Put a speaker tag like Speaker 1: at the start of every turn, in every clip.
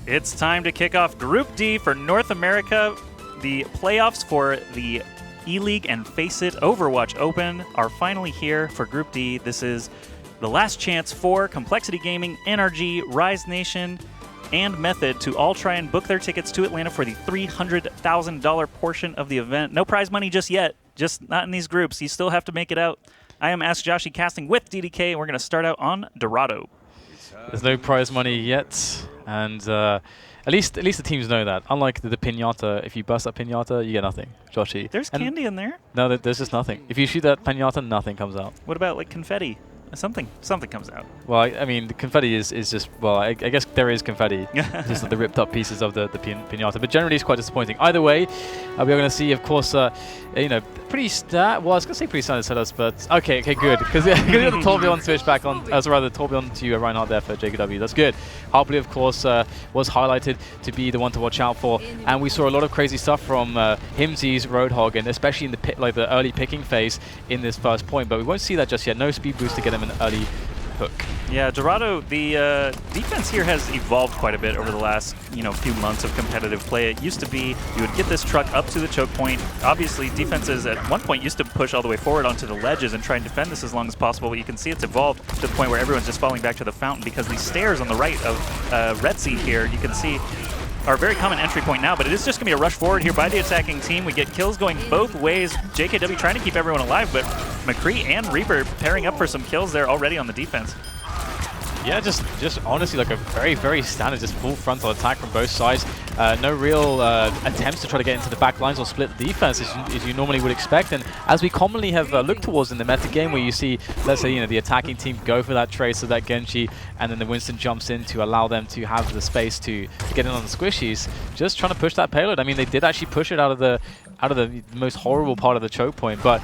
Speaker 1: It's time to kick off Group D for North America. The playoffs for the ELEAGUE and Face It Overwatch Open are finally here for Group D. This is the last chance for Complexity Gaming, NRG, Rise Nation, and Method to all try and book their tickets to Atlanta for the $300,000 portion of the event. No prize money just yet, just not in these groups. You still have to make it out. I am Ask Joshy casting with DDK, and we're going to start out on Dorado.
Speaker 2: There's no prize money yet, and at least the teams know that. Unlike the pinata, if you bust that pinata, you get nothing. Joshy.
Speaker 1: There's candy in there.
Speaker 2: No, there's just nothing. If you shoot that pinata, nothing comes out.
Speaker 1: What about like confetti? Something comes out.
Speaker 2: Well, I mean, the confetti is just, well, I guess there is confetti. Just like the ripped up pieces of the pinata. But generally, it's quite disappointing. Either way, we are going to see, of course, you know, pretty well, I was going to say pretty standard setups, but okay, good. Because we got the Torbjorn switch back on, so rather the Torbjorn to Reinhardt there for JKW. That's good. Harpley, of course, was highlighted to be the one to watch out for. And we saw a lot of crazy stuff from Himsy's Roadhog, and especially in the early picking phase in this first point. But we won't see that just yet. No speed boost to get him an early hook.
Speaker 1: Yeah, Dorado, the defense here has evolved quite a bit over the last, few months of competitive play. It used to be you would get this truck up to the choke point. Obviously, defenses at one point used to push all the way forward onto the ledges and try and defend this as long as possible, but you can see it's evolved to the point where everyone's just falling back to the fountain because these stairs on the right of Red Sea here, you can see, are a very common entry point now, but it is just going to be a rush forward here by the attacking team. We get kills going both ways. JKW trying to keep everyone alive, but McCree and Reaper pairing up for some kills there already on the defense.
Speaker 2: Yeah, just honestly like a very, very standard, just full frontal attack from both sides. No real attempts to try to get into the back lines or split the defense as you normally would expect. And as we commonly have looked towards in the meta game, where you see, let's say, the attacking team go for that trade, so that Genji and then the Winston jumps in to allow them to have the space to get in on the squishies. Just trying to push that payload. I mean, they did actually push it out of the most horrible part of the choke point, but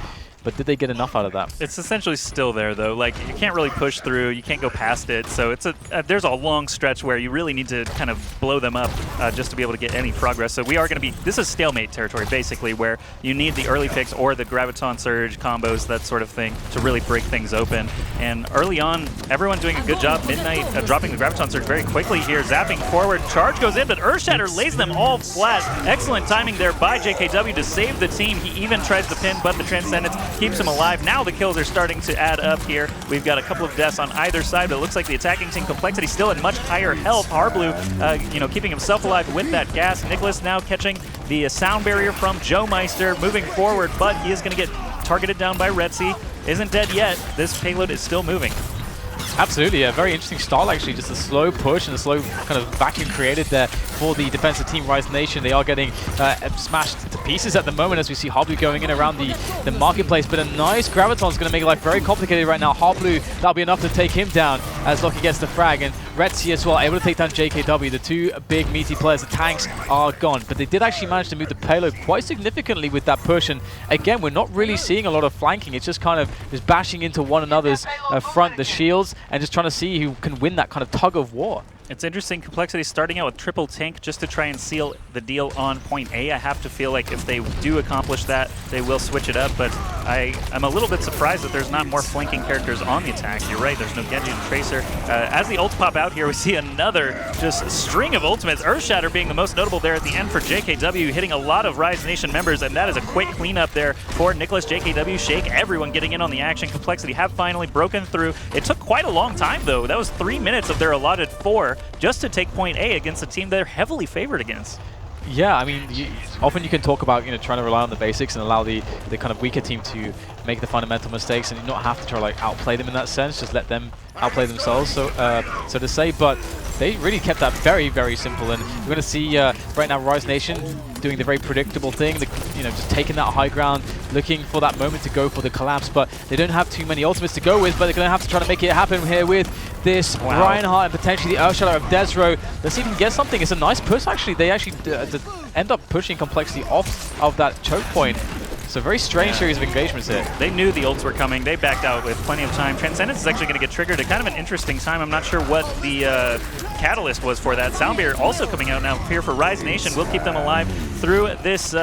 Speaker 2: did they get enough out of that? It's
Speaker 1: essentially still there, though. Like, you can't really push through. You can't go past it. So it's there's a long stretch where you really need to kind of blow them up just to be able to get any progress. So we are going to be, this is stalemate territory, basically, where you need the early picks or the Graviton Surge combos, that sort of thing, to really break things open. And early on, everyone doing a good job. Midnight dropping the Graviton Surge very quickly here, zapping forward. Charge goes in, but Earthshatter lays them all flat. Excellent timing there by JKW to save the team. He even tries to pin, but the Transcendence keeps him alive. Now the kills are starting to add up here. We've got a couple of deaths on either side, but it looks like the attacking team Complexity still at much higher health. Harblue, keeping himself alive with that gas. Nicholas now catching the sound barrier from Joe Meister, moving forward, but he is going to get targeted down by Red Sea. Isn't dead yet. This payload is still moving.
Speaker 2: Absolutely, a very interesting start actually, just a slow push and a slow kind of vacuum created there for the defensive team Rise Nation. They are getting smashed to pieces at the moment as we see Harblue going in around the marketplace, but a nice Graviton is going to make life very complicated right now. Harblue, that'll be enough to take him down as Loki gets the frag, and Retzi as well, able to take down JKW. The two big meaty players, the tanks are gone, but they did actually manage to move the payload quite significantly with that push, and again, we're not really seeing a lot of flanking. It's just kind of just bashing into one another's front, the shields, and just trying to see who can win that kind of tug of war.
Speaker 1: It's interesting, Complexity starting out with triple tank just to try and seal the deal on point A. I have to feel like if they do accomplish that, they will switch it up, but I'm a little bit surprised that there's not more flanking characters on the attack. You're right, there's no Genji and Tracer. As the ults pop out here, we see another just string of ultimates. Earthshatter being the most notable there at the end for JKW, hitting a lot of Rise Nation members, and that is a quick cleanup there for Nicholas, JKW, Shake, everyone getting in on the action. Complexity have finally broken through. It took quite a long time, though. That was 3 minutes of their allotted 4 just to take point A against a team they're heavily favored against.
Speaker 2: Yeah, I mean, often you can talk about trying to rely on the basics and allow the kind of weaker team to make the fundamental mistakes and not have to try to like outplay them in that sense. Just let them outplay themselves, so to say. But they really kept that very, very simple, and we're going to see right now Rise Nation doing the very predictable thing, just taking that high ground, looking for that moment to go for the collapse, but they don't have too many ultimates to go with, but they're going to have to try to make it happen here with this Reinhardt and potentially the Earthshatter of Desro. Let's even get something. It's a nice push, actually. They actually end up pushing Complexity off of that choke point. So very strange series of engagements here.
Speaker 1: They knew the ults were coming. They backed out with plenty of time. Transcendence is actually going to get triggered at kind of an interesting time. I'm not sure what the catalyst was for that. Soundbeer also coming out now here for Rise Nation. We'll keep them alive through this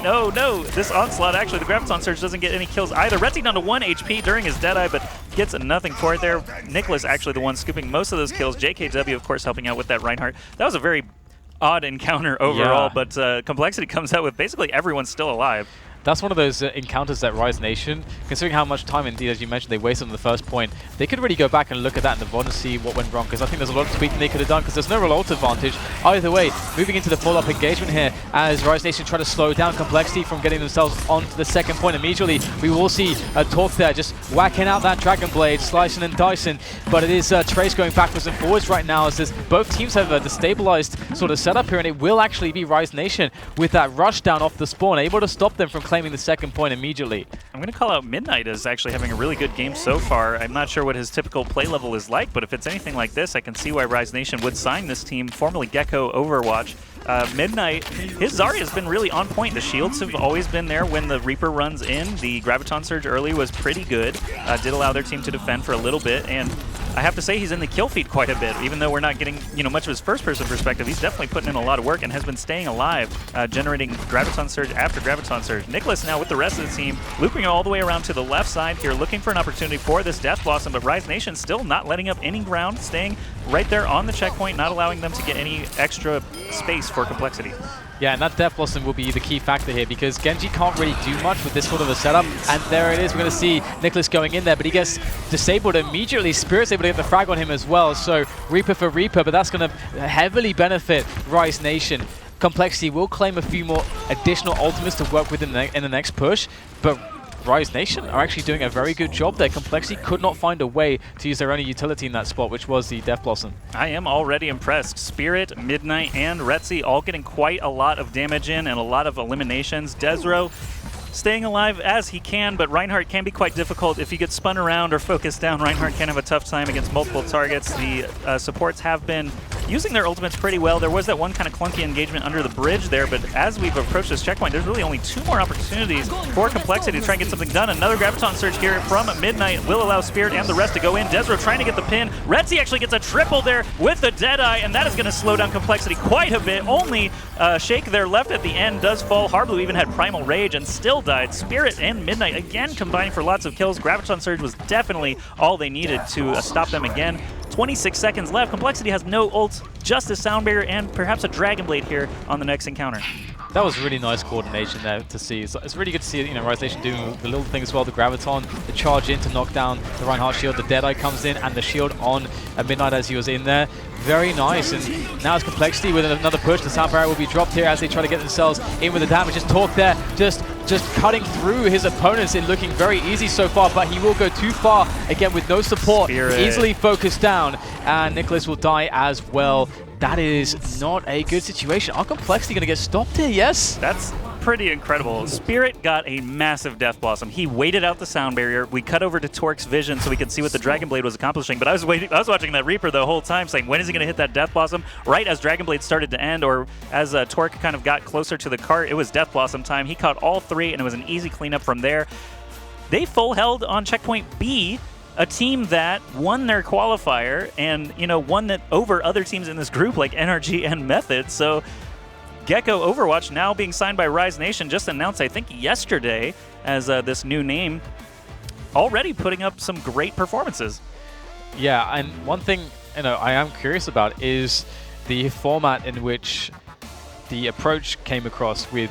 Speaker 1: No, this onslaught, actually, the Graviton Surge doesn't get any kills either. Retzi down to 1 HP during his Deadeye, but gets nothing for it there. Nicholas actually the one scooping most of those kills. JKW, of course, helping out with that Reinhardt. That was a very odd encounter overall, but Complexity comes out with basically everyone still alive.
Speaker 2: That's one of those encounters that Rise Nation, considering how much time, indeed, as you mentioned, they wasted on the first point, they could really go back and look at that in the VOD and see what went wrong, because I think there's a lot of tweaking they could have done, because there's no real ult advantage. Either way, moving into the follow-up engagement here, as Rise Nation try to slow down Complexity from getting themselves onto the second point immediately. We will see Torque there just whacking out that Dragon Blade, slicing and dicing, but it is Trace going backwards and forwards right now, as both teams have a destabilized sort of setup here, and it will actually be Rise Nation with that rush down off the spawn, able to stop them from claiming the second point immediately.
Speaker 1: I'm going to call out Midnight as actually having a really good game so far. I'm not sure what his typical play level is like, but if it's anything like this, I can see why Rise Nation would sign this team, formerly Gecko Overwatch. Midnight, his Zarya has been really on point. The shields have always been there when the Reaper runs in. The Graviton Surge early was pretty good. Did allow their team to defend for a little bit, and I have to say he's in the kill feed quite a bit. Even though we're not getting much of his first-person perspective, he's definitely putting in a lot of work and has been staying alive, generating Graviton Surge after Graviton Surge. Nicholas now with the rest of the team, looping all the way around to the left side here, looking for an opportunity for this Death Blossom, but Rise Nation still not letting up any ground, staying right there on the checkpoint, not allowing them to get any extra space for Complexity.
Speaker 2: Yeah, and that Death Blossom will be the key factor here, because Genji can't really do much with this sort of a setup, and there it is. We're going to see Nicholas going in there, but he gets disabled immediately. Spirit's able to get the frag on him as well, so Reaper for Reaper, but that's going to heavily benefit Rise Nation. Complexity will claim a few more additional ultimates to work with in the next push, but Rise Nation are actually doing a very good job there. Complexity could not find a way to use their only utility in that spot, which was the Death Blossom.
Speaker 1: I am already impressed. Spirit, Midnight, and Retzi all getting quite a lot of damage in and a lot of eliminations. Desro staying alive as he can, but Reinhardt can be quite difficult. If he gets spun around or focused down, Reinhardt can have a tough time against multiple targets. The supports have been using their ultimates pretty well. There was that one kind of clunky engagement under the bridge there, but as we've approached this checkpoint, there's really only 2 more opportunities for Complexity to try and get something done. Another Graviton Surge here from Midnight will allow Spirit and the rest to go in. Desro trying to get the pin. Retzi actually gets a triple there with the Deadeye, and that is going to slow down Complexity quite a bit. Only Shake there left at the end does fall. Harblue even had Primal Rage and still died. Spirit and Midnight again combining for lots of kills. Graviton Surge was definitely all they needed to stop them again. 26 seconds left. Complexity has no ults, just a Sound Barrier and perhaps a Dragon Blade here on the next encounter.
Speaker 2: That was really nice coordination there to see. It's really good to see Rise Nation doing the little things as well. The Graviton, the charge in to knock down the Reinhardt shield, the Deadeye comes in, and the shield on Midnight as he was in there. Very nice, and now it's Complexity with another push. The Sound Barrier will be dropped here as they try to get themselves in with the damage. Just Torque there, just cutting through his opponents and looking very easy so far, but he will go too far, again with no support,
Speaker 1: Spirit.
Speaker 2: Easily focused down, and Nicholas will die as well. That is not a good situation. Are Complexity going to get stopped here? Yes?
Speaker 1: That's pretty incredible. Spirit got a massive Death Blossom. He waited out the Sound Barrier. We cut over to Torque's vision so we could see what the Dragon Blade was accomplishing, but I was watching that Reaper the whole time saying, when is he going to hit that Death Blossom? Right as Dragon Blade started to end, or as Torque kind of got closer to the cart, it was Death Blossom time. He caught all 3, and it was an easy cleanup from there. They full held on checkpoint B, a team that won their qualifier and, won that over other teams in this group like NRG and Method. So Gecko Overwatch now being signed by Rise Nation, just announced, I think, yesterday as this new name, already putting up some great performances.
Speaker 2: Yeah, and one thing I am curious about is the format in which the approach came across with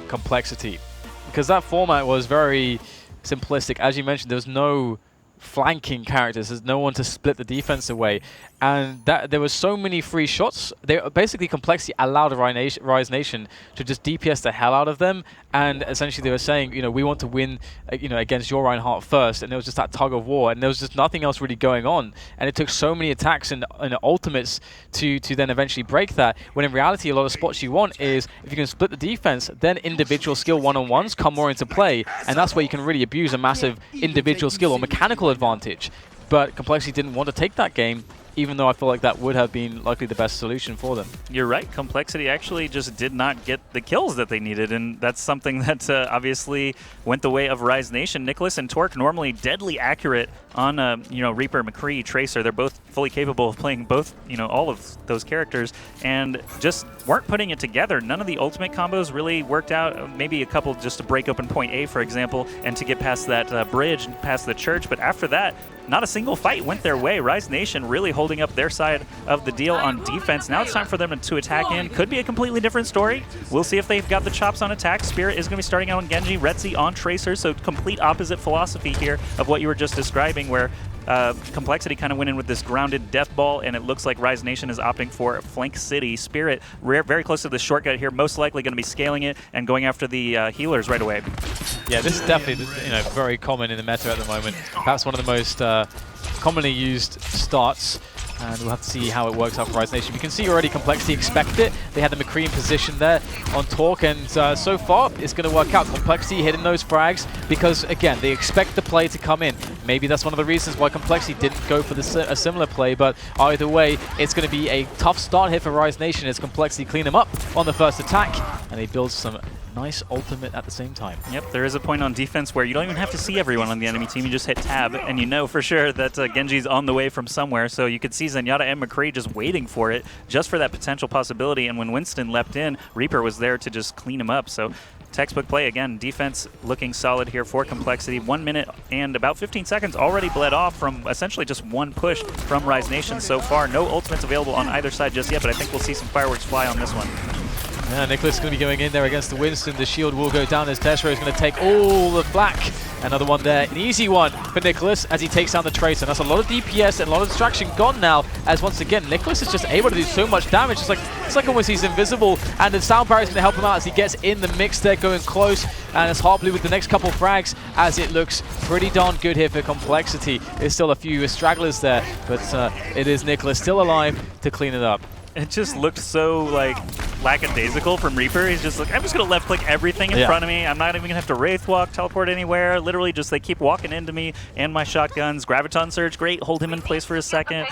Speaker 2: Complexity, because that format was very simplistic. As you mentioned, there was no flanking characters. There's no one to split the defense away, and there were so many free shots. Basically, Complexity allowed Rise Nation to just DPS the hell out of them, and essentially they were saying, we want to win, against your Reinhardt first, and there was just that tug of war, and there was just nothing else really going on, and it took so many attacks and ultimates to then eventually break that, when in reality a lot of spots you want is, if you can split the defense, then individual skill one-on-ones come more into play, and that's where you can really abuse a massive individual skill or mechanical advantage. But Complexity didn't want to take that game, even though I feel like that would have been likely the best solution for them.
Speaker 1: You're right. Complexity actually just did not get the kills that they needed, and that's something that obviously went the way of Rise Nation. Nicholas and Torque normally deadly accurate on Reaper, McCree, Tracer. They're both fully capable of playing both, all of those characters, and just weren't putting it together. None of the ultimate combos really worked out. Maybe a couple just to break open point A, for example, and to get past that bridge, past the church. But after that, not a single fight went their way. Rise Nation really holding up their side of the deal on defense. Now it's time for them to attack in. Could be a completely different story. We'll see if they've got the chops on attack. Spirit is going to be starting out on Genji, Retzi on Tracer, so complete opposite philosophy here of what you were just describing, where Complexity kind of went in with this grounded death ball, and it looks like Rise Nation is opting for Flank City. Spirit very close to the shortcut here, most likely going to be scaling it and going after the healers right away.
Speaker 2: Yeah, this is definitely very common in the meta at the moment. Perhaps one of the most commonly used starts, and we'll have to see how it works out for Rise Nation. You can see already Complexity expected it. They had the McCree in position there on Torque, and so far it's going to work out. Complexity hitting those frags because, again, they expect the play to come in. Maybe that's one of the reasons why Complexity didn't go for a similar play, but either way, it's going to be a tough start here for Rise Nation as Complexity clean them up on the first attack, and they build some nice ultimate at the same time.
Speaker 1: Yep, there is a point on defense where you don't even have to see everyone on the enemy team. You just hit tab, and you know for sure that Genji's on the way from somewhere. So you could see Zenyatta and McCree just waiting for it, just for that potential possibility. And when Winston leapt in, Reaper was there to just clean him up. So textbook play again. Defense looking solid here for Complexity. 1 minute and about 15 seconds already bled off from essentially just one push from Rise Nation so far. No ultimates available on either side just yet, but I think we'll see some fireworks fly on this one.
Speaker 2: Yeah, Nicholas is going to be going in there against the Winston. The shield will go down as Teshro is going to take all the flak. Another one there, an easy one for Nicholas as he takes down the Tracer. That's a lot of DPS and a lot of distraction gone now, as once again, Nicholas is just able to do so much damage. It's like almost he's invisible, and the sound barrier is going to help him out as he gets in the mix there, going close, and it's Harblue with the next couple frags as it looks pretty darn good here for Complexity. There's still a few stragglers there, but it is Nicholas still alive to clean it up.
Speaker 1: It just looked so, lackadaisical from Reaper. He's just like, I'm just going to left-click everything in front of me. I'm not even going to have to Wraith Walk, teleport anywhere. Literally just they keep walking into me and my shotguns. Graviton Surge, great. Hold him in place for a second.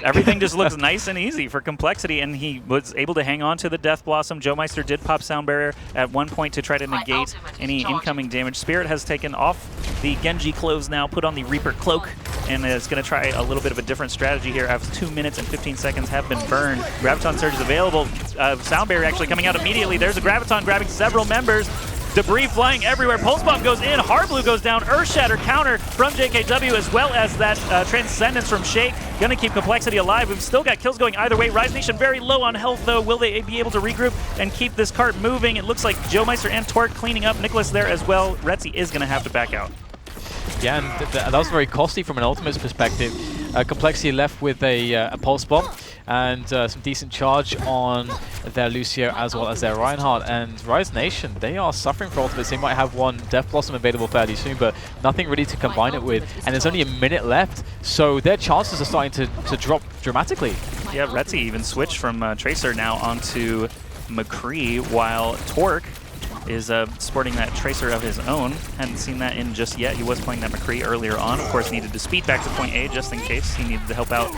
Speaker 1: Everything just looks nice and easy for Complexity, and he was able to hang on to the Death Blossom. Joe Meister did pop Sound Barrier at one point to try to negate any incoming damage. Spirit has taken off the Genji clothes now, put on the Reaper Cloak, and is going to try a little bit of a different strategy here as 2 minutes and 15 seconds have been burned. Graviton Surge is available. Sound Barrier actually coming out immediately. There's a Graviton grabbing several members. Debris flying everywhere. Pulse Bomb goes in. Hardblue goes down. Earthshatter counter from JKW, as well as that Transcendence from Shake. Going to keep Complexity alive. We've still got kills going either way. Rise Nation very low on health, though. Will they be able to regroup and keep this cart moving? It looks like Joe Meister and Torque cleaning up. Nicholas there as well. Retzi is going to have to back out.
Speaker 2: Yeah, and that was very costly from an Ultimate's perspective. Complexity left with a Pulse Bomb and some decent charge on their Lucio as well as their Reinhardt. And Rise Nation, they are suffering for ultimates. They might have one Death Blossom available fairly soon, but nothing really to combine it with. And there's only a minute left, so their chances are starting to drop dramatically.
Speaker 1: Yeah, Retzi even switched from Tracer now onto McCree, while Torque is sporting that Tracer of his own. Hadn't seen that in just yet. He was playing that McCree earlier on. Of course, needed to speed back to point A just in case. He needed to help out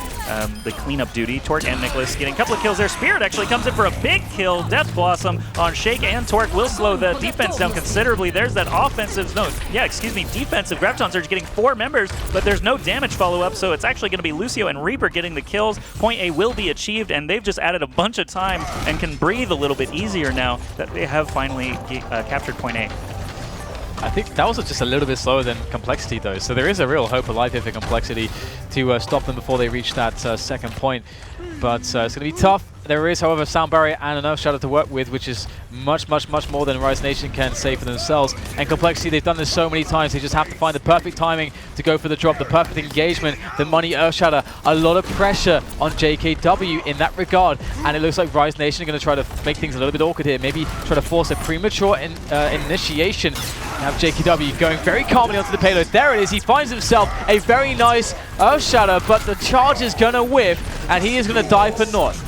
Speaker 1: the cleanup duty. Torque and Nicholas getting a couple of kills there. Spirit actually comes in for a big kill. Death Blossom on Shake and Torque will slow the defense down considerably. There's that defensive Graviton Surge getting 4 members, but there's no damage follow-up, so it's actually going to be Lucio and Reaper getting the kills. Point A will be achieved, and they've just added a bunch of time and can breathe a little bit easier now that they have finally captured point A.
Speaker 2: I think that was just a little bit slower than Complexity, though. So there is a real hope alive here for Complexity to stop them before they reach that second point. But it's going to be tough. There is, however, Sound Barrier and an Earthshatter to work with, which is much more than Rise Nation can say for themselves. And Complexity, they've done this so many times. They just have to find the perfect timing to go for the drop, the perfect engagement, the money Earthshatter. A lot of pressure on JKW in that regard. And it looks like Rise Nation are going to try to make things a little bit awkward here. Maybe try to force a premature initiation. Now JKW going very calmly onto the payload. There it is. He finds himself a very nice Earthshatter, but the charge is going to whiff, and he is going to die for naught.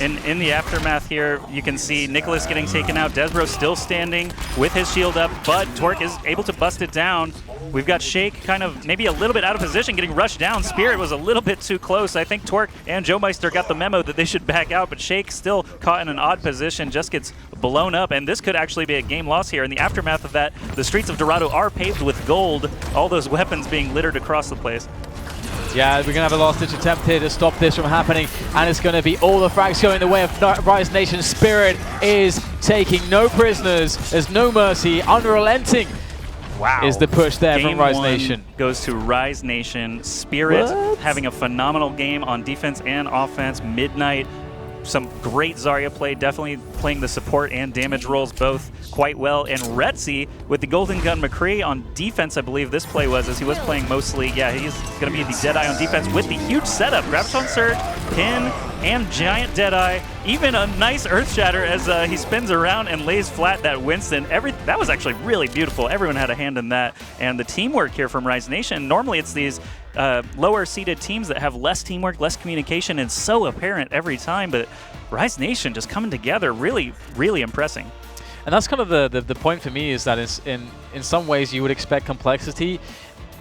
Speaker 1: In the aftermath here, you can see Nicholas getting taken out. Desbro still standing with his shield up, but Torque is able to bust it down. We've got Shake kind of maybe a little bit out of position, getting rushed down. Spirit was a little bit too close. I think Torque and Joe Meister got the memo that they should back out, but Shake still caught in an odd position, just gets blown up, and this could actually be a game loss here. In the aftermath of that, the streets of Dorado are paved with gold, all those weapons being littered across the place.
Speaker 2: Yeah, we're going to have a last-ditch attempt here to stop this from happening, and it's going to be all the frags going the way of Rise Nation. Spirit is taking no prisoners. There's no mercy. Unrelenting.
Speaker 1: Wow.
Speaker 2: Is the push there from Rise Nation.
Speaker 1: Goes to Rise Nation. Spirit having a phenomenal game on defense and offense. Midnight. Some great Zarya play, definitely playing the support and damage roles both quite well. And Retzi with the Golden Gun McCree on defense, I believe this play was, as he was playing mostly, yeah, he's going to be the Deadeye on defense with the huge setup. Graviton Surge, Pin, and Giant Deadeye. Even a nice Earth Shatter as he spins around and lays flat that Winston. That was actually really beautiful. Everyone had a hand in that. And the teamwork here from Rise Nation, normally it's these lower-seeded teams that have less teamwork, less communication, and so apparent every time, but Rise Nation just coming together, really, really impressing.
Speaker 2: And that's kind of the point for me, is that in some ways you would expect Complexity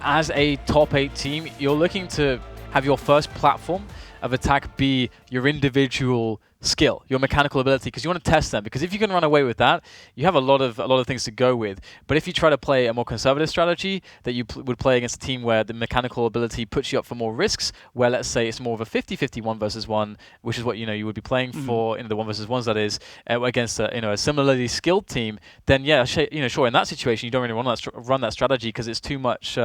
Speaker 2: as a top 8 team. You're looking to have your first platform of attack be your individual skill, your mechanical ability, because you want to test them. Because if you can run away with that, you have a lot of things to go with. But if you try to play a more conservative strategy that you would play against a team where the mechanical ability puts you up for more risks, where let's say it's more of a 50-50 1 versus 1, which is what you would be playing for in the 1 versus 1s, that is, against a similarly skilled team, then yeah, sure, in that situation you don't really want to run that strategy because it's too much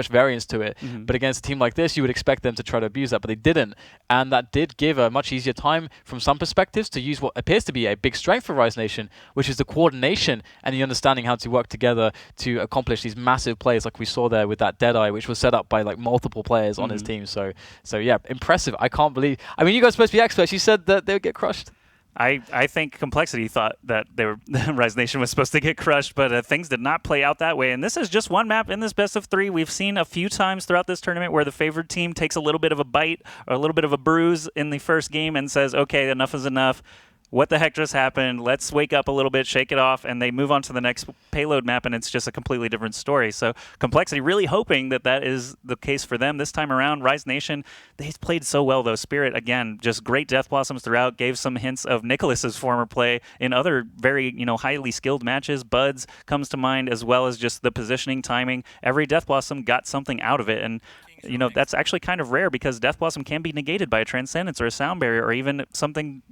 Speaker 2: variance to it. But against a team like this, you would expect them to try to abuse that, but they didn't, and that did give a much easier time from some perspectives to use what appears to be a big strength for Rise Nation, which is the coordination and the understanding how to work together to accomplish these massive plays like we saw there with that Deadeye, which was set up by like multiple players on his team. So yeah, impressive. I can't believe. I mean, you guys are supposed to be experts. You said that they would get crushed.
Speaker 1: I think Complexity thought that Rise Nation was supposed to get crushed, but things did not play out that way. And this is just one map in this best of 3. We've seen a few times throughout this tournament where the favored team takes a little bit of a bite or a little bit of a bruise in the first game and says, okay, enough is enough. What the heck just happened? Let's wake up a little bit, shake it off, and they move on to the next payload map, and it's just a completely different story. So Complexity really hoping that is the case for them this time around. Rise Nation, they played so well, though. Spirit, again, just great Death Blossoms throughout, gave some hints of Nicholas's former play in other very highly skilled matches. Buds comes to mind, as well as just the positioning, timing. Every Death Blossom got something out of it, and that's actually kind of rare because Death Blossom can be negated by a Transcendence or a Sound Barrier or even something,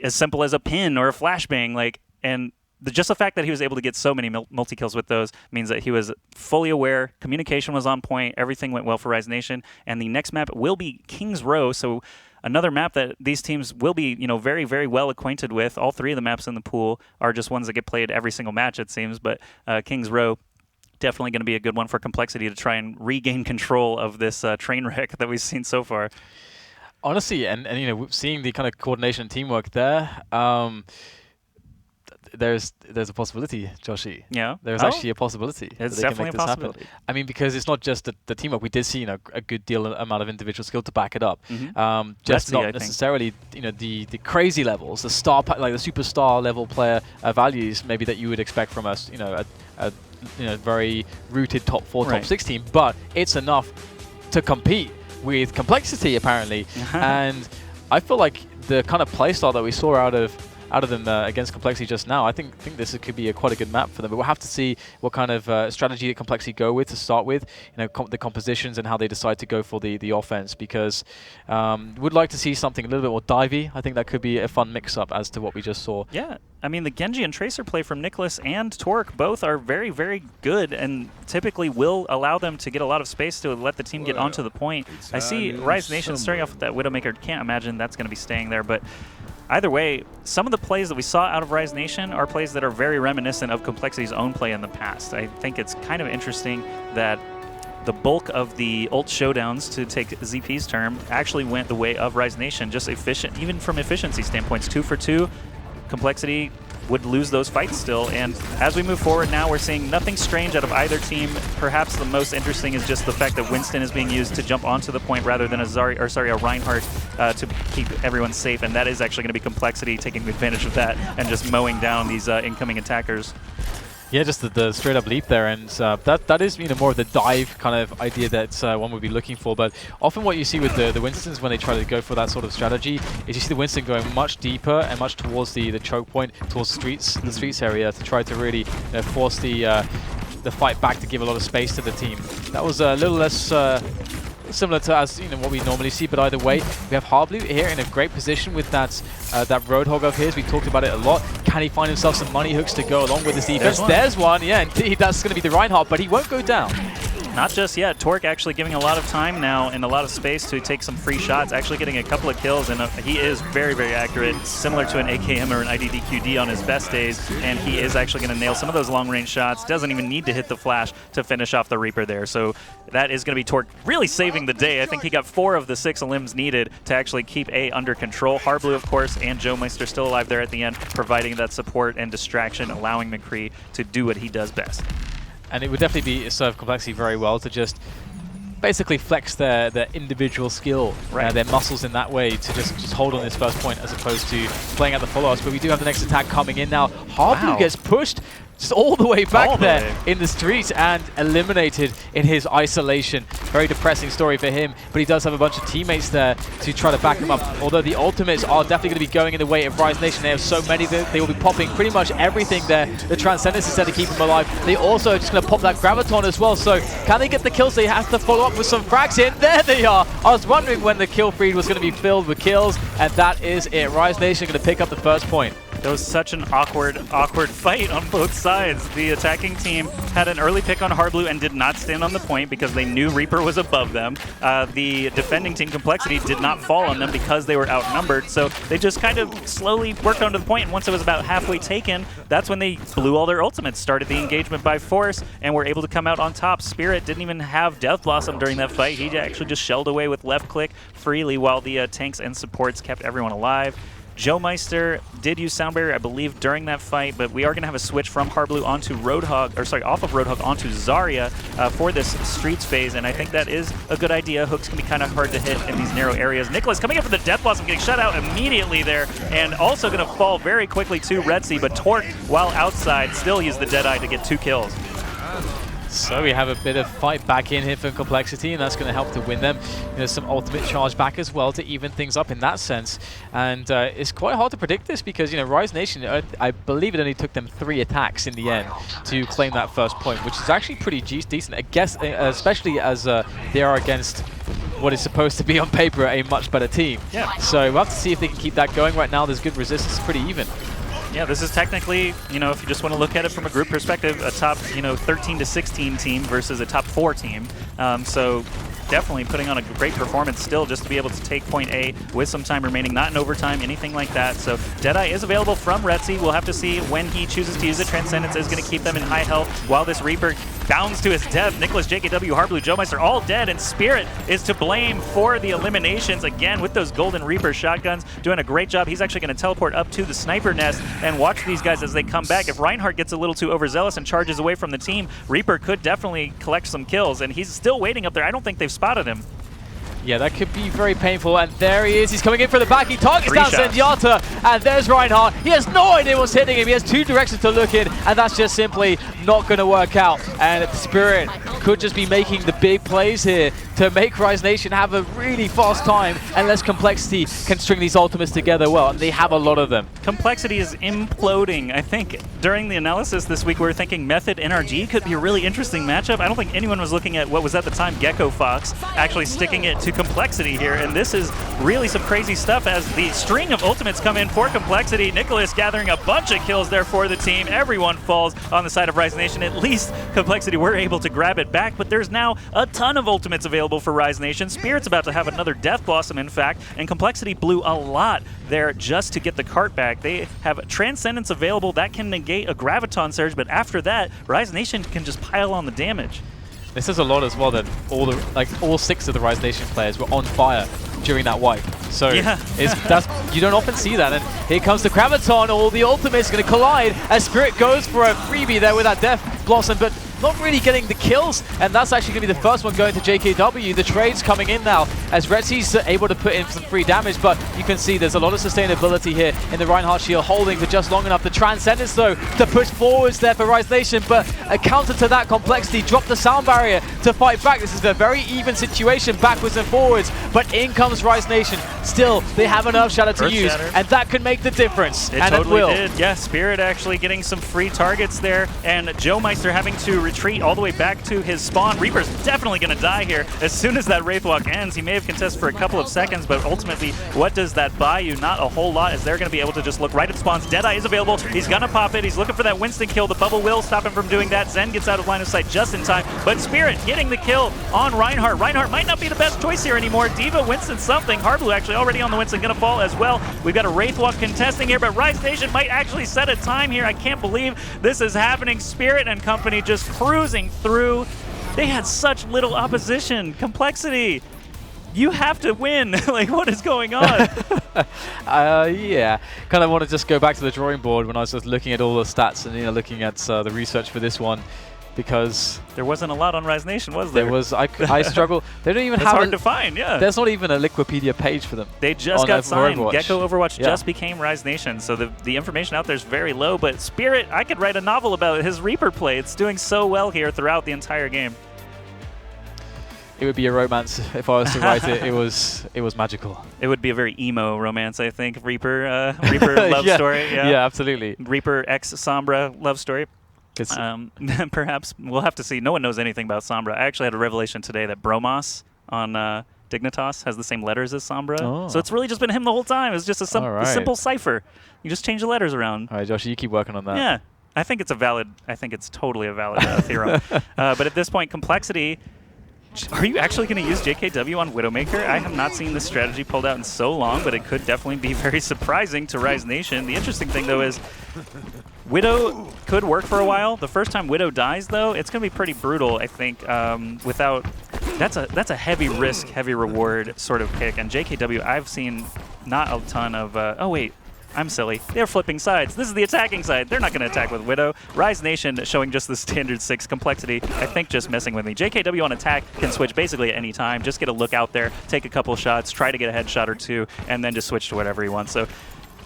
Speaker 1: as simple as a pin or a flashbang, and just the fact that he was able to get so many multi-kills with those means that he was fully aware, communication was on point, everything went well for Rise Nation, and the next map will be King's Row, so another map that these teams will be, very, very well acquainted with. All 3 of the maps in the pool are just ones that get played every single match, it seems, but King's Row, definitely going to be a good one for Complexity to try and regain control of this train wreck that we've seen so far.
Speaker 2: Honestly, and seeing the kind of coordination and teamwork there, there's a possibility, Joshi.
Speaker 1: Yeah.
Speaker 2: There's actually a possibility.
Speaker 1: It's definitely a possibility.
Speaker 2: Happen. I mean, because it's not just the teamwork. We did see, a good deal amount of individual skill to back it up. Just not necessarily, the crazy levels, the star, like the superstar level player values, maybe that you would expect from us. A very rooted top 4, top 6 team, but it's enough to compete with Complexity, apparently. And I feel like the kind of playstyle that we saw out of them against Complexity just now, I think this could be quite a good map for them. But we'll have to see what kind of strategy that Complexity go with to start with, the compositions and how they decide to go for the offense, because would like to see something a little bit more divey. I think that could be a fun mix-up as to what we just saw.
Speaker 1: Yeah, I mean, the Genji and Tracer play from Nicholas and Torque both are very, very good and typically will allow them to get a lot of space to let the team get onto the point. I see Rise Nation starting off with that Widowmaker. Can't imagine that's going to be staying there, but either way, some of the plays that we saw out of Rise Nation are plays that are very reminiscent of Complexity's own play in the past. I think it's kind of interesting that the bulk of the ult showdowns, to take ZP's term, actually went the way of Rise Nation, just efficient, even from efficiency standpoints. 2 for 2. Complexity would lose those fights still. And as we move forward now, we're seeing nothing strange out of either team. Perhaps the most interesting is just the fact that Winston is being used to jump onto the point rather than a Reinhardt to keep everyone safe, and that is actually going to be Complexity taking advantage of that and just mowing down these incoming attackers.
Speaker 2: Yeah, just the straight up leap there, and that is more of the dive kind of idea that one would be looking for. But often what you see with the Winstons when they try to go for that sort of strategy is you see the Winston going much deeper and much towards the choke point, towards the streets area to try to really force the fight back to give a lot of space to the team. That was a little less similar to as what we normally see, but either way, we have Harblu here in a great position with that Roadhog of his. We talked about it a lot. Can he find himself some money hooks to go along with his defense? There's one. Yeah, indeed, that's going to be the Reinhardt, but he won't go down.
Speaker 1: Not just yet. Torque actually giving a lot of time now and a lot of space to take some free shots, actually getting a couple of kills, and he is very, very accurate, similar to an AKM or an IDDQD on his best days, and he is actually going to nail some of those long-range shots. Doesn't even need to hit the flash to finish off the Reaper there, so that is going to be Torque really saving the day. I think he got 4 of the 6 elims needed to actually keep A under control. Harblu, of course, and Joe Meister still alive there at the end, providing that support and distraction, allowing McCree to do what he does best.
Speaker 2: And it would definitely serve Complexity very well to just basically flex their individual skill, their muscles in that way to just hold on this first point as opposed to playing at the follow-ups. But we do have the next attack coming in now. Harblu gets pushed just all the way back there in the street and eliminated in his isolation. Very depressing story for him, but he does have a bunch of teammates there to try to back him up. Although the ultimates are definitely going to be going in the way of Rise Nation. They have so many that they will be popping pretty much everything there. The Transcendence is there to keep him alive. They also are just going to pop that Graviton as well. So can they get the kills? They have to follow up with some frags in. There they are. I was wondering when the kill feed was going to be filled with kills, and that is it. Rise Nation going to pick up the first point.
Speaker 1: It was such an awkward fight on both sides. The attacking team had an early pick on Harblu and did not stand on the point because they knew Reaper was above them. The defending team, Complexity, did not fall on them because they were outnumbered. So they just kind of slowly worked onto the point, and once it was about halfway taken, that's when they blew all their ultimates, started the engagement by force, and were able to come out on top. Spirit didn't even have Death Blossom during that fight. He actually just shelled away with left click freely while the tanks and supports kept everyone alive. Joe Meister did use Sound Barrier, I believe, during that fight, but we are going to have a switch from Harblu onto Roadhog, or sorry, off of Roadhog onto Zarya for this Streets phase, and I think that is a good idea. Hooks can be kind of hard to hit in these narrow areas. Nicholas coming up for the Death Blossom, getting shut out immediately there, and also going to fall very quickly to Retzi, but Torque, while outside, still used the Deadeye to get 2 kills.
Speaker 2: So we have a bit of fight back in here for Complexity, and that's going to help to win them. Some ultimate charge back as well to even things up in that sense. And it's quite hard to predict this because, Rise Nation, I believe it only took them 3 attacks in the end to claim that first point, which is actually pretty decent, I guess, especially as they are against what is supposed to be on paper a much better team.
Speaker 1: Yeah.
Speaker 2: So we'll have to see if they can keep that going. Right now, there's good resistance, pretty even.
Speaker 1: Yeah, this is technically, if you just want to look at it from a group perspective, a top, 13 to 16 team versus a top 4 team. So definitely putting on a great performance still just to be able to take point A with some time remaining, not in overtime, anything like that. So Deadeye is available from Retzi. We'll have to see when he chooses to use it. Transcendence is going to keep them in high health while this Reaper bounds to his death. Nicholas, JKW, Harblu, Joe Meister all dead, and Spirit is to blame for the eliminations again with those Golden Reaper shotguns, doing a great job. He's actually going to teleport up to the sniper nest and watch these guys as they come back. If Reinhardt gets a little too overzealous and charges away from the team, Reaper could definitely collect some kills, and he's still waiting up there. I don't think they've spotted him.
Speaker 2: Yeah, that could be very painful, and there he is. He's coming in for the back. He targets down Zenyatta, and there's Reinhardt. He has no idea what's hitting him. He has 2 directions to look in, and that's just simply not going to work out. And Spirit could just be making the big plays here to make Rise Nation have a really fast time, unless Complexity can string these ultimates together well, and they have a lot of them.
Speaker 1: Complexity is imploding. I think during the analysis this week, we were thinking Method NRG could be a really interesting matchup. I don't think anyone was looking at what was at the time Gecko Fox actually sticking it to Complexity here, and this is really some crazy stuff as the string of ultimates come in for Complexity. Nicholas gathering a bunch of kills there for the team. Everyone falls on the side of Rise Nation. At least Complexity were able to grab it back, but there's now a ton of ultimates available for Rise Nation. Spirit's about to have another Death Blossom, in fact, and Complexity blew a lot there just to get the cart back. They have Transcendence available that can negate a Graviton Surge, but after that, Rise Nation can just pile on the damage.
Speaker 2: This is a lot as well that all 6 of the Rise Nation players were on fire during that wipe. So
Speaker 1: yeah.
Speaker 2: you don't often see that. And here comes the Graviton. All the ultimates going to collide as Spirit goes for a freebie there with that Death Blossom, but not really getting the kills, and that's actually going to be the first one going to JKW. The trades coming in now as Retsy's able to put in some free damage, but you can see there's a lot of sustainability here in the Reinhardt shield, holding for just long enough. The Transcendence, though, to push forwards there for Rise Nation, but a counter to that complexity, drop the sound barrier to fight back. This is a very even situation, backwards and forwards, but in comes Rise Nation. Still, they have an Earth Shatter to use, and that could make the difference,
Speaker 1: and
Speaker 2: totally
Speaker 1: it will. Did. Yeah, Spirit actually getting some free targets there, and Joe Meister having to retreat all the way back to his spawn. Reaper's definitely going to die here as soon as that Wraithwalk ends. He may have contested for a couple of seconds, but ultimately, what does that buy you? Not a whole lot, as they're going to be able to just look right at spawns. Deadeye is available. He's going to pop it. He's looking for that Winston kill. The bubble will stop him from doing that. Zen gets out of line of sight just in time, but Spirit getting the kill on Reinhardt. Reinhardt might not be the best choice here anymore. Diva, Winston, something. Hardblue actually already on the Winston, going to fall as well. We've got a Wraithwalk contesting here, but Rise Nation might actually set a time here. I can't believe this is happening. Spirit and company just cruising through. They had such little opposition. Complexity, you have to win. Like, what is going on?
Speaker 2: Yeah, kind of want to just go back to the drawing board when I was just looking at all the stats and looking at the research for this one, because
Speaker 1: there wasn't a lot on Rise Nation, was there?
Speaker 2: There was. I struggle. They don't even have.
Speaker 1: It's hard to find. Yeah.
Speaker 2: There's not even a Liquipedia page for them.
Speaker 1: They just got signed.
Speaker 2: Overwatch.
Speaker 1: Gecko Overwatch just became Rise Nation, so the information out there is very low. But Spirit, I could write a novel about his Reaper play. It's doing so well here throughout the entire game.
Speaker 2: It would be a romance if I was to write it. It was magical.
Speaker 1: It would be a very emo romance, I think. Reaper love story.
Speaker 2: Yeah, absolutely.
Speaker 1: Reaper x Sombra love story. Perhaps we'll have to see. No one knows anything about Sombra. I actually had a revelation today that Bromos on Dignitas has the same letters as Sombra. Oh. So it's really just been him the whole time. It's just a simple cipher. You just change the letters around.
Speaker 2: All right, Josh, you keep working on that.
Speaker 1: Yeah, I think it's totally a valid theorem. But at this point, Complexity. Are you actually going to use JKW on Widowmaker? I have not seen this strategy pulled out in so long, but it could definitely be very surprising to Rise Nation. The interesting thing, though, is Widow could work for a while. The first time Widow dies, though, it's going to be pretty brutal, I think, without... That's a heavy risk, heavy reward sort of pick. And JKW, I've seen not a ton of... oh, wait. I'm silly. They're flipping sides. This is the attacking side. They're not going to attack with Widow. Rise Nation showing just the standard 6 Complexity. I think just messing with me. JKW on attack can switch basically at any time. Just get a look out there, take a couple shots, try to get a headshot or two, and then just switch to whatever he wants. So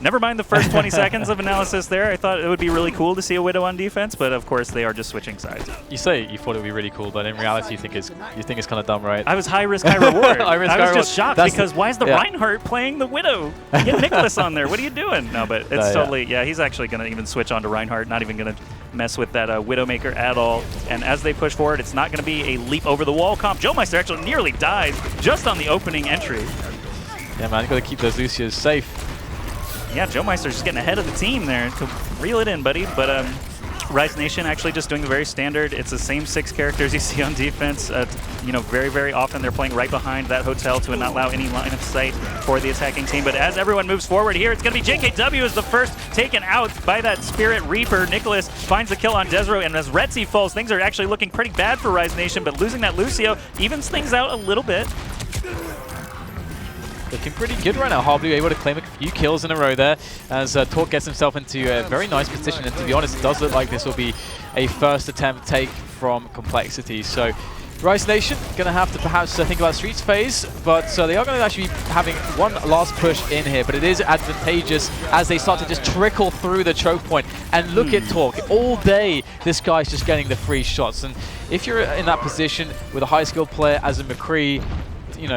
Speaker 1: never mind the first 20 seconds of analysis there. I thought it would be really cool to see a Widow on defense, but of course they are just switching sides.
Speaker 2: You say you thought it would be really cool, but in reality you think it's kind of dumb, right?
Speaker 1: I was high risk, high reward. I was just shocked because why is the Reinhardt playing the Widow? Get Nicholas on there. What are you doing? No, but it's totally, he's actually going to even switch on to Reinhardt, not even going to mess with that Widowmaker at all. And as they push forward, it's not going to be a leap over the wall comp. Joe Meister actually nearly dies just on the opening entry.
Speaker 2: Yeah, man, you got to keep those Lucios safe.
Speaker 1: Yeah, Joe Meister's just getting ahead of the team there to reel it in, buddy. But Rise Nation actually just doing the very standard. It's the same 6 characters you see on defense. Very, very often they're playing right behind that hotel to not allow any line of sight for the attacking team. But as everyone moves forward here, it's going to be JKW as the first taken out by that Spirit Reaper. Nicholas finds the kill on Desro, and as Retsy falls, things are actually looking pretty bad for Rise Nation, but losing that Lucio evens things out a little bit.
Speaker 2: Looking pretty good right now. Hardblue able to claim a few kills in a row there as Torque gets himself into a very nice position. And to be honest, it does look like this will be a first attempt take from Complexity. So Rise Nation going to have to perhaps think about Streets phase, but they are going to actually be having one last push in here. But it is advantageous as they start to just trickle through the choke point. And look at Torque. All day, this guy's just getting the free shots. And if you're in that position with a high-skilled player as a McCree,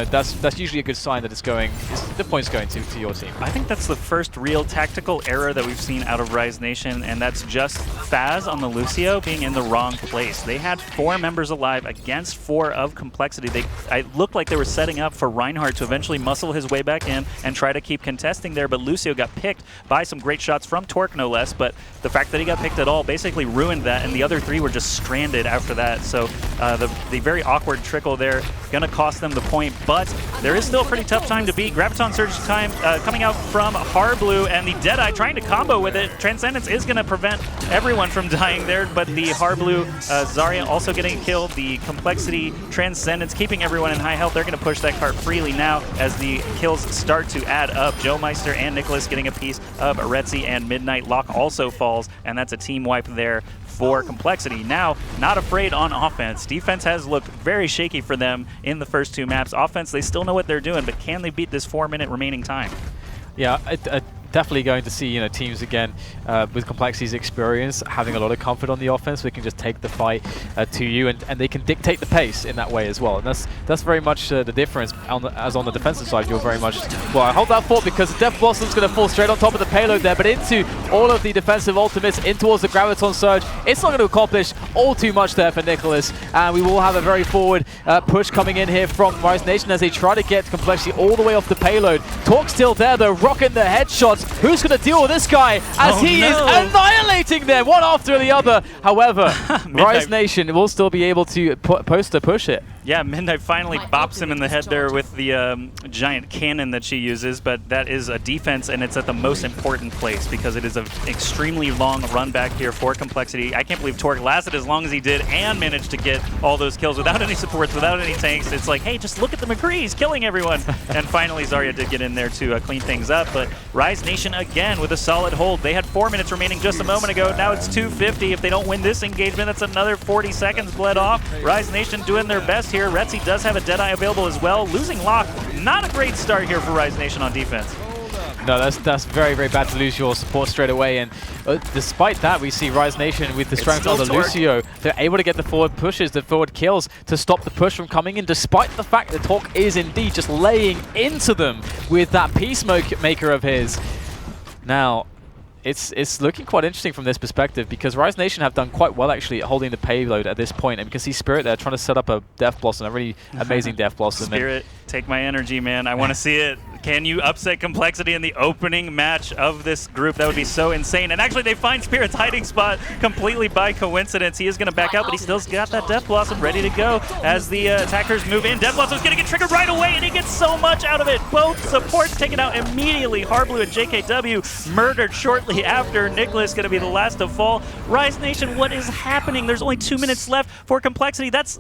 Speaker 2: that's usually a good sign that the point's going to your team.
Speaker 1: I think that's the first real tactical error that we've seen out of Rise Nation, and that's just Faz on the Lucio being in the wrong place. They had 4 members alive against 4 of Complexity. I looked like they were setting up for Reinhardt to eventually muscle his way back in and try to keep contesting there, but Lucio got picked by some great shots from Torque, no less, but the fact that he got picked at all basically ruined that, and the other 3 were just stranded after that. So the very awkward trickle there, gonna cost them the point. point, but there is still a pretty tough time to beat. Graviton Surge time coming out from Harblue, and the Deadeye trying to combo with it. Transcendence is going to prevent everyone from dying there, but the Harblue Zarya also getting killed. The Complexity Transcendence keeping everyone in high health. They're going to push that cart freely now as the kills start to add up. Joe Meister and Nicholas getting a piece of Retzi, and Midnight Lock also falls, and that's a team wipe there for Complexity. Now, not afraid on offense. Defense has looked very shaky for them in the first 2 maps. Offense, they still know what they're doing, but can they beat this 4-minute remaining time?
Speaker 2: Yeah, definitely going to see teams again with Complexity's experience having a lot of comfort on the offense. They can just take the fight to you, and they can dictate the pace in that way as well. And that's very much the difference. As on the defensive side, you're very much, well, I hold that thought because the Death Blossom's going to fall straight on top of the payload there, but into all of the defensive ultimates in towards the Graviton Surge. It's not going to accomplish all too much there for Nicholas, and we will have a very forward push coming in here from Rise Nation as they try to get Complexity all the way off the payload. Torque still there though, rocking the headshots. Who's going to deal with this guy as he is annihilating them one after the other? However, Rise Nation will still be able to push it.
Speaker 1: Yeah, Midnight finally bops him in the head there with the giant cannon that she uses, but that is a defense, and it's at the most important place because it is an extremely long run back here for Complexity. I can't believe Torque lasted as long as he did and managed to get all those kills without any supports, without any tanks. It's like, hey, just look at the McCree, he's killing everyone. And finally, Zarya did get in there to clean things up, but Rise Nation again with a solid hold. They had 4 minutes remaining just a moment ago. Now it's 2:50. If they don't win this engagement, that's another 40 seconds bled off. Rise Nation doing their best here. Retzi does have a Deadeye available as well. Losing Lock, not a great start here for Rise Nation on defense.
Speaker 2: No, that's very, very bad to lose your support straight away. And despite that, we see Rise Nation with the strength of the Lucio. They're able to get the forward pushes, the forward kills to stop the push from coming in, despite the fact that Torque is indeed just laying into them with that Peacemaker of his. Now, it's looking quite interesting from this perspective because Rise Nation have done quite well actually at holding the payload at this point, and we can see Spirit there trying to set up a Death Blossom, a really amazing Death Blossom.
Speaker 1: Spirit, take my energy, man. I want to see it. Can you upset Complexity in the opening match of this group? That would be so insane. And actually, they find Spirit's hiding spot completely by coincidence. He is going to back out, but he still's got that Death Blossom ready to go as the attackers move in. Death Blossom's going to get triggered right away, and he gets so much out of it. Both supports taken out immediately. Harblue and JKW murdered shortly after. Nicholas going to be the last to fall. Rise Nation, what is happening? There's only 2 minutes left for Complexity. That's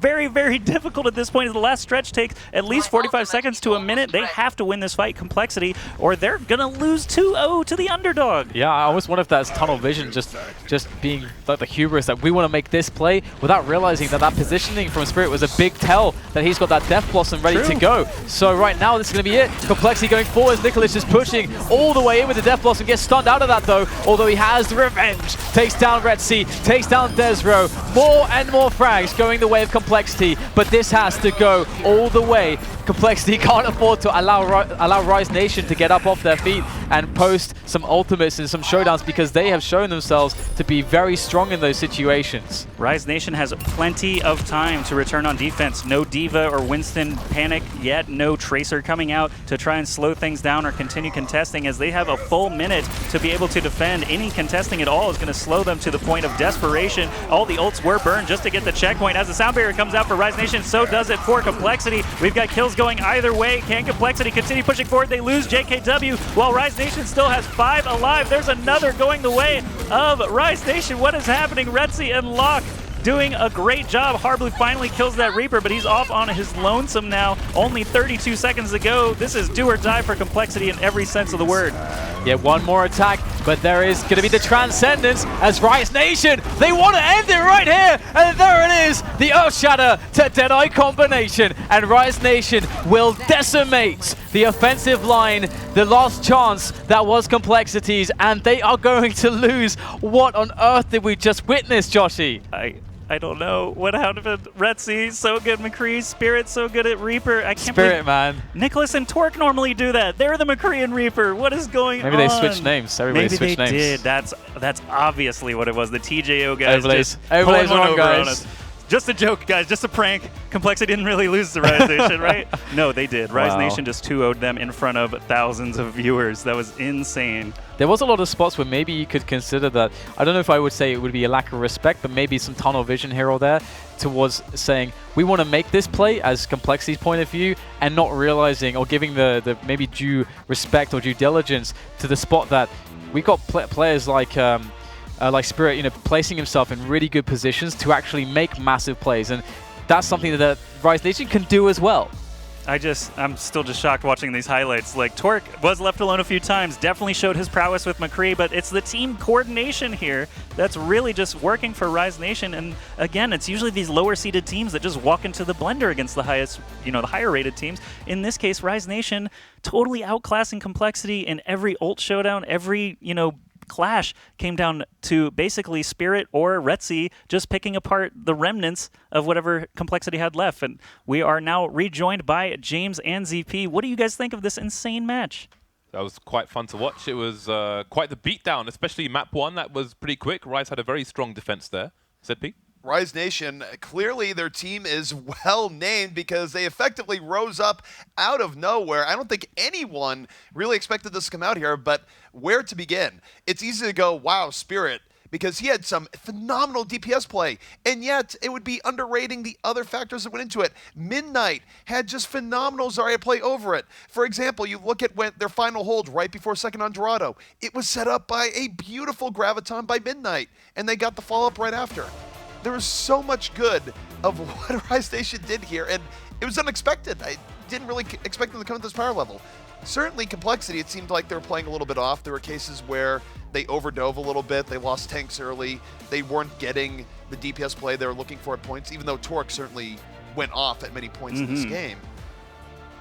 Speaker 1: very, very difficult at this point. The last stretch takes at least 45 seconds to a minute. They have to win this fight, Complexity, or they're going to lose 2-0 to the underdog.
Speaker 2: Yeah, I always wonder if that's tunnel vision, just being like the hubris that we want to make this play without realizing that positioning from Spirit was a big tell that he's got that Death Blossom ready to go. So right now, this is going to be it. Complexity going forwards. Nicholas is pushing all the way in with the Death Blossom. Gets stunned out of that, though, although he has the revenge. Takes down Retzi, takes down Desro. More and more frags going the way of Complexity, but this has to go all the way. Complexity can't afford to allow Rise Nation to get up off their feet and post some ultimates and some showdowns because they have shown themselves to be very strong in those situations.
Speaker 1: Rise Nation has plenty of time to return on defense. No Diva or Winston panic yet. No Tracer coming out to try and slow things down or continue contesting, as they have a full minute to be able to defend. Any contesting at all is going to slow them to the point of desperation. All the ults were burned just to get the checkpoint. As the sound barrier comes out for Rise Nation, so does it for Complexity. We've got kills going either way. Can Complexity continue pushing forward? They lose JKW while Rise Nation still has 5 alive. There's another going the way of Rise Nation. What is happening? Retzi and Locke doing a great job. Harblue finally kills that Reaper, but he's off on his lonesome now. Only 32 seconds to go. This is do or die for Complexity in every sense of the word.
Speaker 2: Yeah, one more attack, but there is going to be the Transcendence as Rise Nation, they want to end it right here, and there it is, the Earthshatter to Deadeye combination, and Rise Nation will decimate the offensive line, the last chance that was Complexity's, and they are going to lose. What on earth did we just witness, Joshy?
Speaker 1: I don't know what happened. Retzi, so good. McCree, Spirit, so good at Reaper. I can't
Speaker 2: Spirit,
Speaker 1: believe
Speaker 2: man.
Speaker 1: Nicholas and Torque normally do that. They're the McCree and Reaper. What is going on?
Speaker 2: Maybe they switched names. Everybody switched names.
Speaker 1: Maybe they did. That's obviously what it was. The TJO guys
Speaker 2: Overlays.
Speaker 1: just
Speaker 2: Overlays
Speaker 1: pulling one
Speaker 2: on,
Speaker 1: over
Speaker 2: guys.
Speaker 1: on us. Just a joke, guys. Just a prank. Complexity didn't really lose to Rise Nation, right? No, they did. Rise Nation just 2-0'd them in front of thousands of viewers. That was insane.
Speaker 2: There was a lot of spots where maybe you could consider that. I don't know if I would say it would be a lack of respect, but maybe some tunnel vision here or there towards saying we want to make this play as Complexity's point of view, and not realizing or giving the maybe due respect or due diligence to the spot that we've got players like Spirit, placing himself in really good positions to actually make massive plays, and that's something that Rise Nation can do as well.
Speaker 1: I'm still just shocked watching these highlights. Like, Torque was left alone a few times, definitely showed his prowess with McCree, but it's the team coordination here that's really just working for Rise Nation. And again, it's usually these lower seeded teams that just walk into the blender against the highest, the higher rated teams. In this case, Rise Nation totally outclassing Complexity in every ult showdown, every, clash came down to basically Spirit or Retzi just picking apart the remnants of whatever Complexity had left. And we are now rejoined by James and ZP. What do you guys think of this insane match?
Speaker 3: That was quite fun to watch. It was quite the beatdown, especially map 1. That was pretty quick. Rise had a very strong defense there. ZP?
Speaker 4: Rise Nation, clearly their team is well named because they effectively rose up out of nowhere. I don't think anyone really expected this to come out here, but where to begin? It's easy to go, wow, Spirit, because he had some phenomenal DPS play, and yet it would be underrating the other factors that went into it. Midnight had just phenomenal Zarya play over it. For example, you look at their final hold right before second on Dorado. It was set up by a beautiful Graviton by Midnight, and they got the follow-up right after. There was so much good of what Rise Nation did here, and it was unexpected. I didn't really expect them to come at this power level. Certainly Complexity, it seemed like they were playing a little bit off. There were cases where they overdove a little bit, they lost tanks early, they weren't getting the DPS play they were looking for at points, even though Torque certainly went off at many points in this game.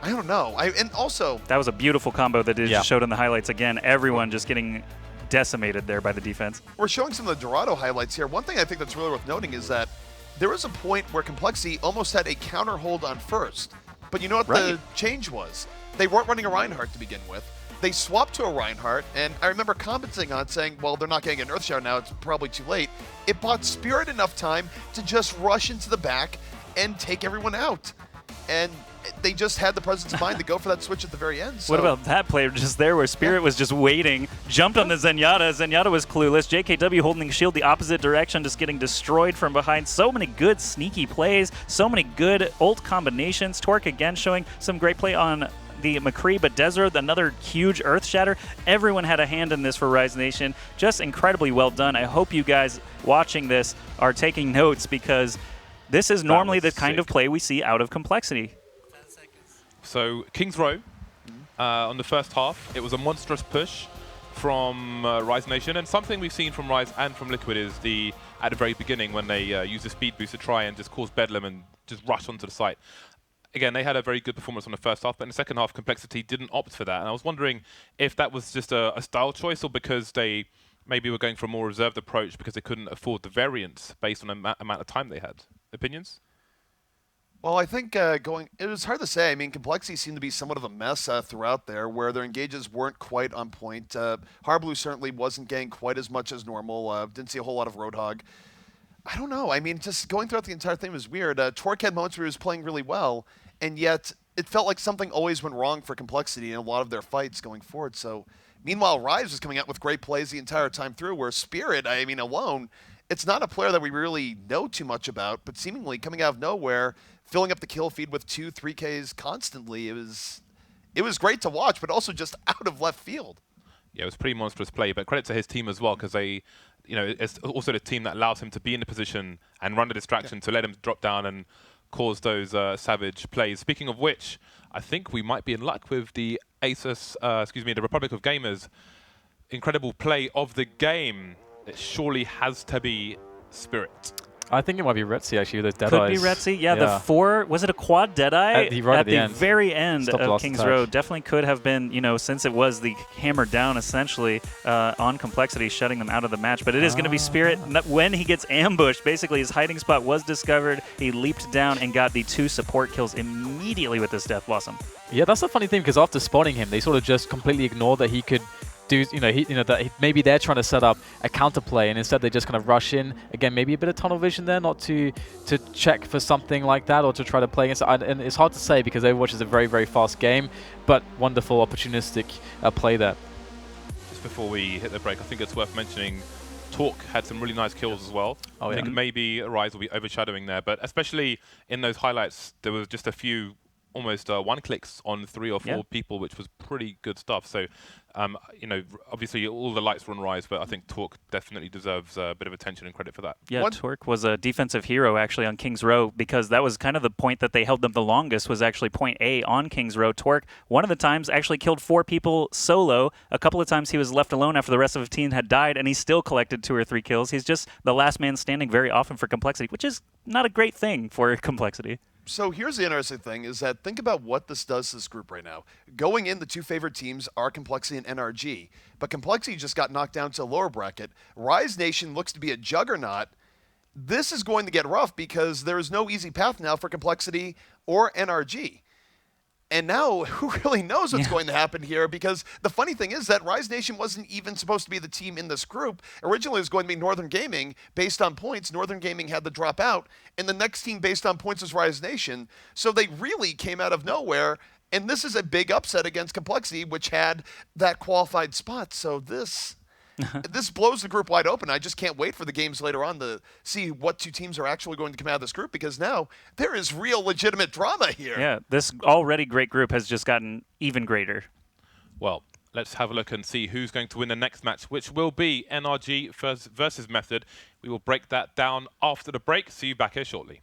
Speaker 4: I don't know. And also...
Speaker 1: That was a beautiful combo that just showed in the highlights again. Everyone just getting decimated there by the defense.
Speaker 4: We're showing some of the Dorado highlights here. One thing I think that's really worth noting is that there was a point where Complexity almost had a counter hold on first. But you know what the change was? They weren't running a Reinhardt to begin with. They swapped to a Reinhardt, and I remember commenting on saying, well, they're not getting an Earth Shower now, it's probably too late. It bought Spirit enough time to just rush into the back and take everyone out. And they just had the presence of mind to go for that switch at the very end. So.
Speaker 1: What about that player just there where Spirit was just waiting, jumped on the Zenyatta. Zenyatta was clueless. JKW holding the shield the opposite direction, just getting destroyed from behind. So many good sneaky plays, so many good ult combinations. Torque again showing some great play on the McCree, but Desert, another huge Earth Shatter. Everyone had a hand in this for Rise Nation. Just incredibly well done. I hope you guys watching this are taking notes because this is normally the kind of play we see out of Complexity.
Speaker 3: So King's Row, on the first half, it was a monstrous push from Rise Nation, and something we've seen from Rise and from Liquid is at the very beginning when they use the speed boost to try and just cause bedlam and just rush onto the site. Again, they had a very good performance on the first half, but in the second half, Complexity didn't opt for that. And I was wondering if that was just a style choice or because they maybe were going for a more reserved approach because they couldn't afford the variance based on the amount of time they had. Opinions?
Speaker 4: Well, I think it was hard to say. I mean, Complexity seemed to be somewhat of a mess throughout there, where their engages weren't quite on point. Harblue certainly wasn't getting quite as much as normal. Didn't see a whole lot of Roadhog. I don't know. I mean, just going throughout the entire thing was weird. Torque had moments where he was playing really well, and yet it felt like something always went wrong for Complexity in a lot of their fights going forward. So, meanwhile, Rise was coming out with great plays the entire time through, where Spirit, I mean, alone, it's not a player that we really know too much about, but seemingly coming out of nowhere, filling up the kill feed with 2-3Ks constantly. It was great to watch, but also just out of left field.
Speaker 3: Yeah, it was pretty monstrous play, but credit to his team as well, because it's also the team that allows him to be in the position and run the distraction to let him drop down and cause those savage plays. Speaking of which, I think we might be in luck with the the Republic of Gamers incredible play of the game. It surely has to be Spirit.
Speaker 2: I think it might be Retzi, actually, with those
Speaker 1: Deadeyes.
Speaker 2: Could
Speaker 1: be Retzi. Yeah, the 4, was it a quad Deadeye?
Speaker 2: At the
Speaker 1: very end
Speaker 2: Stopped
Speaker 1: of King's Row. Definitely could have been, since it was the hammer down, essentially, on Complexity, shutting them out of the match. But it is going to be Spirit. When he gets ambushed, basically his hiding spot was discovered. He leaped down and got the 2 support kills immediately with this Death Blossom.
Speaker 2: Yeah, that's the funny thing, because after spawning him, they sort of just completely ignored that he could do, maybe they're trying to set up a counterplay, and instead they just kind of rush in. Again, maybe a bit of tunnel vision there, not to check for something like that or to try to play against it. And it's hard to say because Overwatch is a very, very fast game, but wonderful opportunistic play there.
Speaker 3: Just before we hit the break, I think it's worth mentioning Talk had some really nice kills as well.
Speaker 2: Oh,
Speaker 3: I
Speaker 2: yeah.
Speaker 3: think maybe Rise will be overshadowing there, but especially in those highlights, there was just a few almost one-clicks on 3 or 4 people, which was pretty good stuff. So, obviously all the lights were on Rise, but I think Talk definitely deserves a bit of attention and credit for that.
Speaker 1: Yeah, Torque was a defensive hero actually on King's Row, because that was kind of the point that they held them the longest, was actually point A on King's Row. Torque, one of the times, actually killed 4 people solo. A couple of times he was left alone after the rest of his team had died, and he still collected 2 or 3 kills. He's just the last man standing very often for Complexity, which is not a great thing for Complexity.
Speaker 4: So here's the interesting thing, is that think about what this does to this group right now. Going in, the 2 favorite teams are Complexity and NRG, but Complexity just got knocked down to a lower bracket. Rise Nation looks to be a juggernaut. This is going to get rough because there is no easy path now for Complexity or NRG. And now, who really knows what's going to happen here? Because the funny thing is that Rise Nation wasn't even supposed to be the team in this group. Originally, it was going to be Northern Gaming based on points. Northern Gaming had to drop out. And the next team based on points was Rise Nation. So they really came out of nowhere. And this is a big upset against Complexity, which had that qualified spot. So this blows the group wide open. I just can't wait for the games later on to see what 2 teams are actually going to come out of this group, because now there is real legitimate drama here.
Speaker 1: Yeah, this already great group has just gotten even greater.
Speaker 3: Well, let's have a look and see who's going to win the next match, which will be NRG versus Method. We will break that down after the break. See you back here shortly.